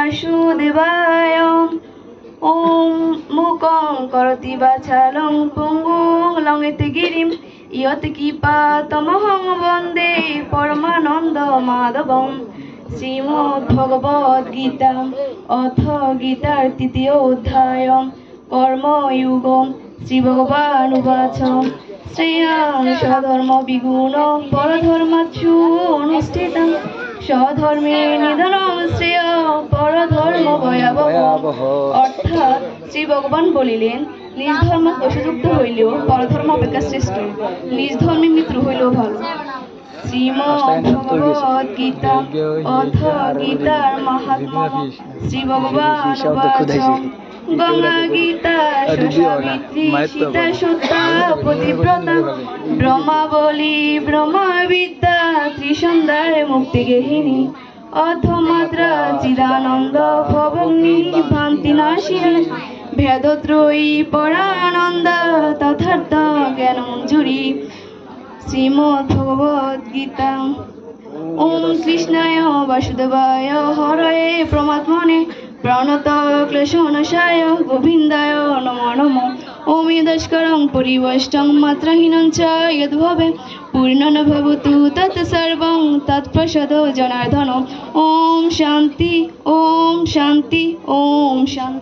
वासुदेवाय। ओम मूकं करोति वाचालं पुंगुं लंघयते गिरिं यत्किपातमहं वन्दे परमानन्दमाधवं। श्रीमद्भगवद्गीता अथ गीतार तृतीयोऽध्याय कर्मयोगं। श्रीभगवानुवाच श्रेयान् स्वधर्म विगुण परधर्माच्छु अनुष्ठितं स्वधर्मे निधनं श्रेय परधर्म भयावह। অর্থাৎ শ্রী ভগবান বলিলেন, নিজ ধর্ম দোষযুক্ত হইলেও পরধর্ম অপেক্ষা শ্রেষ্ঠ, নিজ ধর্মে মৃত্যু হইলেও ভালো। শ্রীমদ্ভগবদ্গীতা অথ গীতার মাহাত্ম্য। শ্রী ভগবান গঙ্গা গীতা সাবিত্রী সীতা সত্যা পতিব্রতা ব্রহ্মাবলী ব্রহ্মবিদ্যা ত্রিসন্ধ্যায় মুক্তি গেহিনী অথমাত্রা চিদানন্দ ভবগ্নি ভান্তি নাশিনী ভেদত্রয়ী পরানন্দ তথার্থ জ্ঞান মঞ্জুরি। শ্রীমদ্ভগবদ্গীতা। ওম কৃষ্ণায় বাসুদেবায় হরয়ে প্রমাত্মনে প্রণত ক্লেশনাশায় গোবিন্দায় নমো নমঃ। ওম যদস্করং পরিবেষ্টং মাত্রাহীনং চ যদ্ভবে পূর্ণং ভবতু তৎসর্বং তৎপ্রসাদো জনার্দন। ওম শান্তি ওম শান্তি ওম শান্তি।